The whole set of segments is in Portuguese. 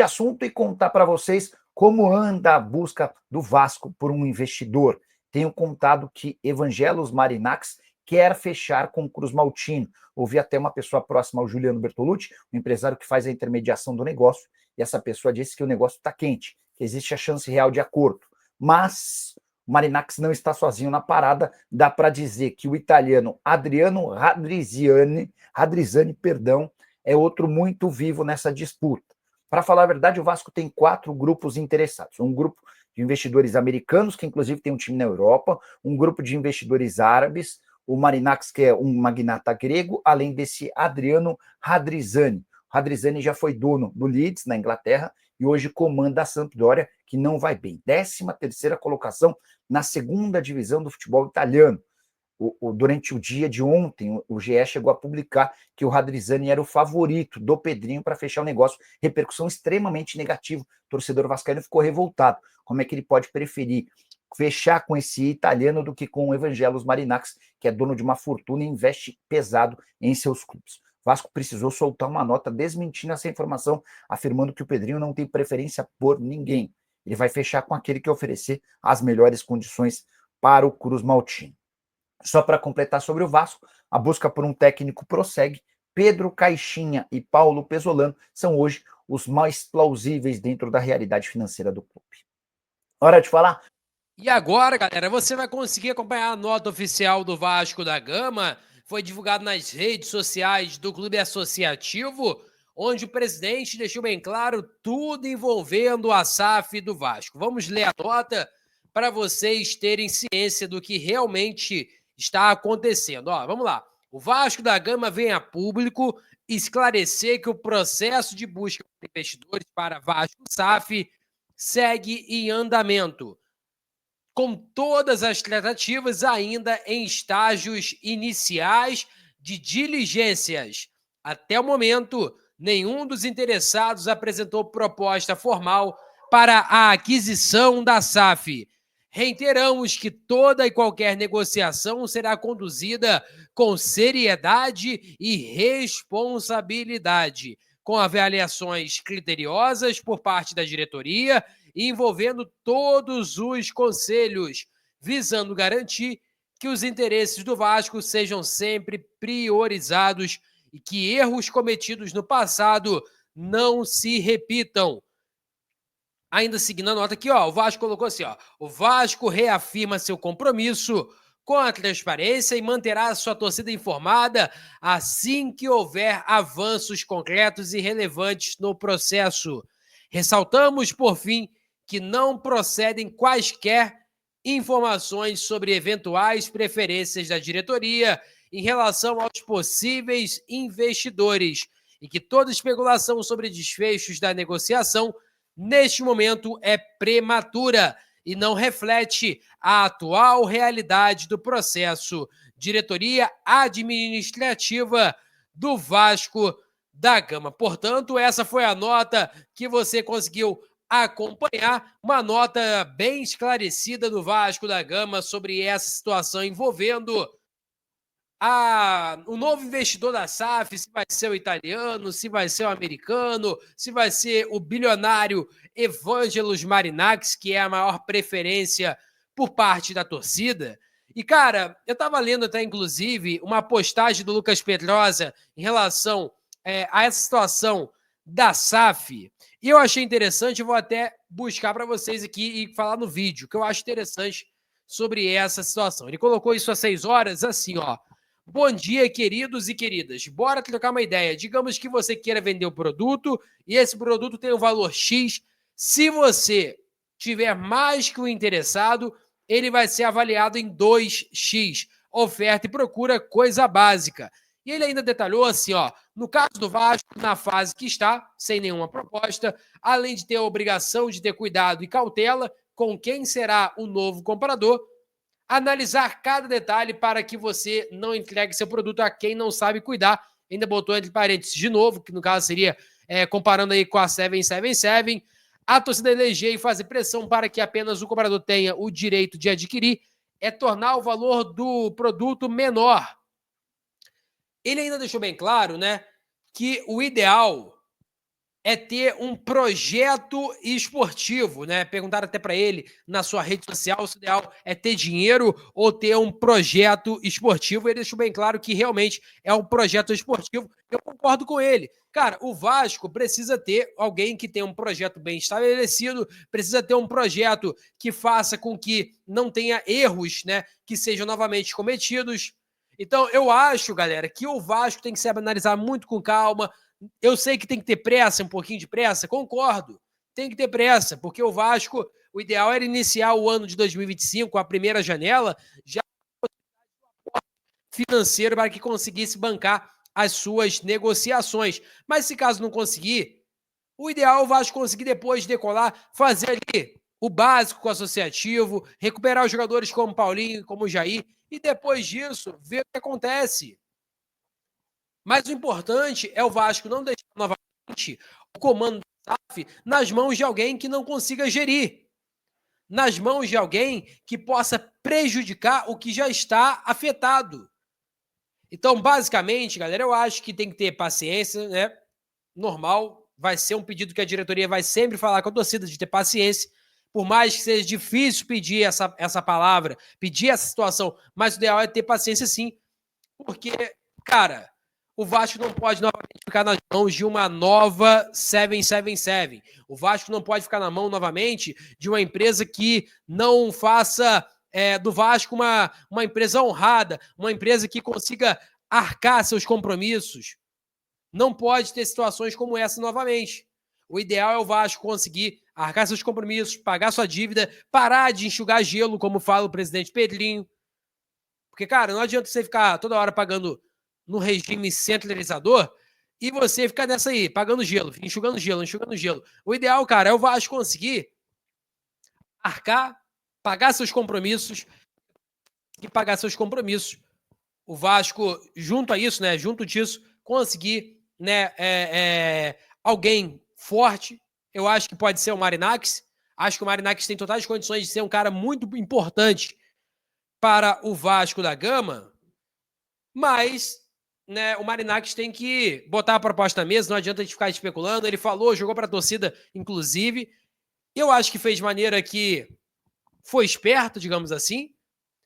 assunto e contar para vocês como anda a busca do Vasco por um investidor. Tenho contado que Evangelos Marinax quer fechar com o Cruz Maltino. Ouvi até uma pessoa próxima ao Juliano Bertolucci, um empresário que faz a intermediação do negócio, e essa pessoa disse que o negócio está quente, que existe a chance real de acordo. Mas o Marinax não está sozinho na parada. Dá para dizer que o italiano Adriano Radrizzani, é outro muito vivo nessa disputa. Para falar a verdade, o Vasco tem 4 grupos interessados. Um grupo de investidores americanos, que inclusive tem um time na Europa, um grupo de investidores árabes, o Marinax, que é um magnata grego, além desse Adriano Radrizzani. O Radrizzani já foi dono do Leeds, na Inglaterra, e hoje comanda a Sampdoria, que não vai bem. 13ª colocação na 2ª divisão do futebol italiano. Durante o dia de ontem, o GE chegou a publicar que o Radrizzani era o favorito do Pedrinho para fechar o negócio. Repercussão extremamente negativa. O torcedor vascaíno ficou revoltado. Como é que ele pode preferir fechar com esse italiano do que com o Evangelos Marinax, que é dono de uma fortuna e investe pesado em seus clubes? O Vasco precisou soltar uma nota desmentindo essa informação, afirmando que o Pedrinho não tem preferência por ninguém. Ele vai fechar com aquele que oferecer as melhores condições para o Cruz Maltino. Só para completar sobre o Vasco, a busca por um técnico prossegue. Pedro Caixinha e Paulo Pesolano são hoje os mais plausíveis dentro da realidade financeira do clube. Hora de falar? E agora, galera, você vai conseguir acompanhar a nota oficial do Vasco da Gama. Foi divulgado nas redes sociais do Clube Associativo, onde o presidente deixou bem claro tudo envolvendo a SAF do Vasco. Vamos ler a nota para vocês terem ciência do que realmente está acontecendo. Vamos lá. O Vasco da Gama vem a público esclarecer que o processo de busca de investidores para Vasco SAF segue em andamento, com todas as tratativas ainda em estágios iniciais de diligências. Até o momento, nenhum dos interessados apresentou proposta formal para a aquisição da SAF. Reiteramos que toda e qualquer negociação será conduzida com seriedade e responsabilidade, com avaliações criteriosas por parte da diretoria, envolvendo todos os conselhos, visando garantir que os interesses do Vasco sejam sempre priorizados e que erros cometidos no passado não se repitam. Ainda seguindo a nota aqui, o Vasco colocou assim, o Vasco reafirma seu compromisso com a transparência e manterá sua torcida informada assim que houver avanços concretos e relevantes no processo. Ressaltamos, por fim, que não procedem quaisquer informações sobre eventuais preferências da diretoria em relação aos possíveis investidores e que toda especulação sobre desfechos da negociação neste momento é prematura e não reflete a atual realidade do processo. Diretoria administrativa do Vasco da Gama. Portanto, essa foi a nota que você conseguiu acompanhar, uma nota bem esclarecida do Vasco da Gama sobre essa situação envolvendo o novo investidor da SAF, se vai ser o italiano, se vai ser o americano, se vai ser o bilionário Evangelos Marinax, que é a maior preferência por parte da torcida. E, cara, eu tava lendo até, inclusive, uma postagem do Lucas Pedrosa em relação a essa situação da SAF, e eu achei interessante, eu vou até buscar para vocês aqui e falar no vídeo, que eu acho interessante sobre essa situação. Ele colocou isso às 6 horas, assim, Bom dia, queridos e queridas. Bora trocar uma ideia. Digamos que você queira vender um produto e esse produto tem um valor X. Se você tiver mais que o interessado, ele vai ser avaliado em 2x. Oferta e procura, coisa básica. E ele ainda detalhou assim, no caso do Vasco, na fase que está, sem nenhuma proposta, além de ter a obrigação de ter cuidado e cautela com quem será o novo comprador, analisar cada detalhe para que você não entregue seu produto a quem não sabe cuidar. Ainda botou entre parênteses de novo, que no caso seria comparando aí com a 777. A torcida eleger e fazer pressão para que apenas o comprador tenha o direito de adquirir é tornar o valor do produto menor. Ele ainda deixou bem claro, que o ideal é ter um projeto esportivo, né? Perguntaram até para ele na sua rede social se o ideal é ter dinheiro ou ter um projeto esportivo. Ele deixou bem claro que realmente é um projeto esportivo. Eu concordo com ele. Cara, o Vasco precisa ter alguém que tenha um projeto bem estabelecido, precisa ter um projeto que faça com que não tenha erros, né, que sejam novamente cometidos. Então, eu acho, galera, que o Vasco tem que se analisar muito com calma. Eu sei que tem que ter pressa, um pouquinho de pressa, concordo. Tem que ter pressa, porque o Vasco, o ideal era iniciar o ano de 2025, a primeira janela, já financeiro para que conseguisse bancar as suas negociações. Mas se caso não conseguir, o ideal é o Vasco conseguir depois decolar, fazer ali o básico com o associativo, recuperar os jogadores como Paulinho, como Jair, e depois disso, ver o que acontece. Mas o importante é o Vasco não deixar novamente o comando da SAF nas mãos de alguém que não consiga gerir, nas mãos de alguém que possa prejudicar o que já está afetado. Então, basicamente, galera, eu acho que tem que ter paciência, né? Normal, vai ser um pedido que a diretoria vai sempre falar com a torcida, de ter paciência. Por mais que seja difícil pedir essa palavra, pedir essa situação, mas o ideal é ter paciência sim. Porque, cara, o Vasco não pode novamente ficar nas mãos de uma nova 777. O Vasco não pode ficar na mão novamente de uma empresa que não faça do Vasco uma empresa honrada, uma empresa que consiga arcar seus compromissos. Não pode ter situações como essa novamente. O ideal é o Vasco conseguir arcar seus compromissos, pagar sua dívida, parar de enxugar gelo, como fala o presidente Pedrinho. Porque, cara, não adianta você ficar toda hora pagando no regime centralizador e você ficar nessa aí, pagando gelo, enxugando gelo, enxugando gelo. O ideal, cara, é o Vasco conseguir arcar, pagar seus compromissos e pagar seus compromissos. O Vasco, junto a isso, né, junto disso, conseguir, né, alguém forte. Eu acho que pode ser o Marinakis. Acho que o Marinakis tem totais condições de ser um cara muito importante para o Vasco da Gama, mas, né, o Marinakis tem que botar a proposta na mesa, não adianta a gente ficar especulando. Ele falou, jogou para a torcida, inclusive. Eu acho que fez de maneira que foi esperto, digamos assim,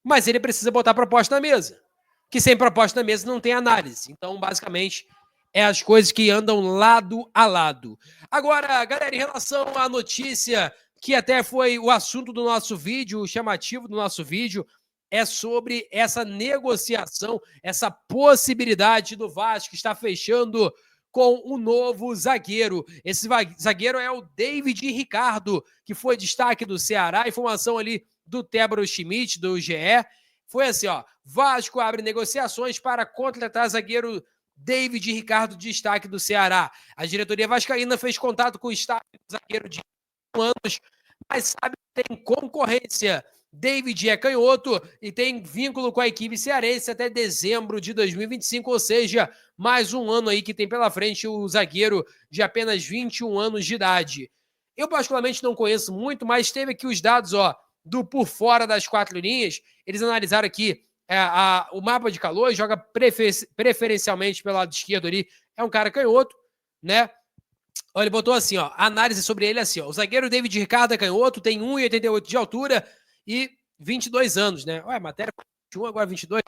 mas ele precisa botar a proposta na mesa. Que sem proposta na mesa não tem análise. Então, basicamente, é as coisas que andam lado a lado. Agora, galera, em relação à notícia, que até foi o assunto do nosso vídeo, o chamativo do nosso vídeo, é sobre essa negociação, essa possibilidade do Vasco estar fechando com um novo zagueiro. Esse zagueiro é o David Ricardo, que foi destaque do Ceará, informação ali do Tébaro Schmidt, do GE. Foi assim, ó, Vasco abre negociações para contratar zagueiro David Ricardo, destaque do Ceará. A diretoria vascaína fez contato com o staff do zagueiro de 5 anos, mas sabe que tem concorrência. David é canhoto e tem vínculo com a equipe cearense até dezembro de 2025, ou seja, mais um ano aí que tem pela frente o zagueiro de apenas 21 anos de idade. Eu particularmente não conheço muito, mas teve aqui os dados, ó, do por fora das 4 linhas. Eles analisaram aqui o mapa de calor, joga preferencialmente pelo lado esquerdo ali, é um cara canhoto, né? Ele botou assim, ó, análise sobre ele assim, ó, o zagueiro David Ricardo é canhoto, tem 1,88 de altura e 22 anos, né? Ué, matéria 21, agora 22?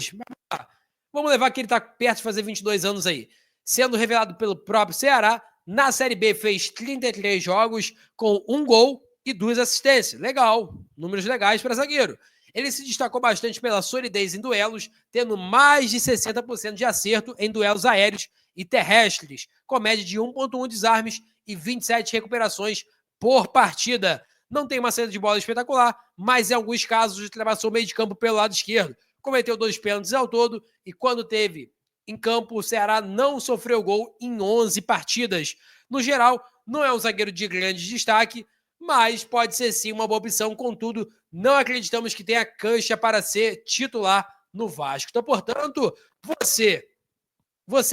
Vamos levar que ele tá perto de fazer 22 anos aí. Sendo revelado pelo próprio Ceará, na Série B fez 33 jogos com 1 gol e 2 assistências. Legal, números legais para zagueiro. Ele se destacou bastante pela solidez em duelos, tendo mais de 60% de acerto em duelos aéreos e terrestres, com média de 1,1 desarmes e 27 recuperações por partida. Não tem uma saída de bola espetacular, mas em alguns casos ultrapassou o meio de campo pelo lado esquerdo. Cometeu 2 pênaltis ao todo e quando teve em campo, o Ceará não sofreu gol em 11 partidas. No geral, não é um zagueiro de grande destaque, mas pode ser sim uma boa opção. Contudo, não acreditamos que tenha cancha para ser titular no Vasco. Então, portanto, você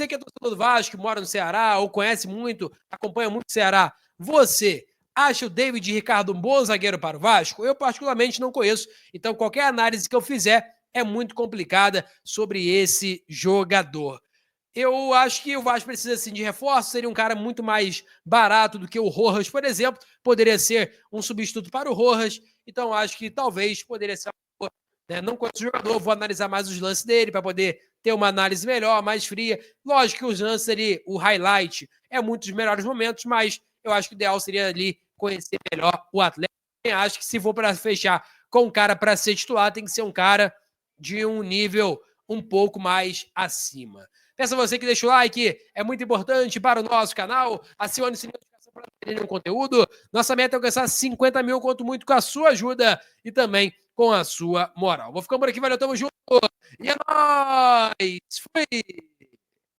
que é torcedor do Vasco, mora no Ceará ou conhece muito, acompanha muito o Ceará, você acha o David Ricardo um bom zagueiro para o Vasco? Eu particularmente não conheço, então qualquer análise que eu fizer é muito complicada sobre esse jogador. Eu acho que o Vasco precisa sim de reforço, seria um cara muito mais barato do que o Rojas, por exemplo, poderia ser um substituto para o Rojas, então acho que talvez poderia ser, né? Não conheço o jogador, vou analisar mais os lances dele para poder ter uma análise melhor, mais fria. Lógico que os lances ali, o highlight, é muitos melhores momentos, mas eu acho que o ideal seria ali conhecer melhor o atleta. Eu acho que se for para fechar com um cara para ser titular, tem que ser um cara de um nível um pouco mais acima. Peço a você que deixa o like, é muito importante para o nosso canal. Acione o sininho de notificação para não perder nenhum conteúdo. Nossa meta é alcançar 50 mil, conto muito com a sua ajuda e também com a sua moral. Vou ficando por aqui, valeu, tamo junto. E é nóis! Fui!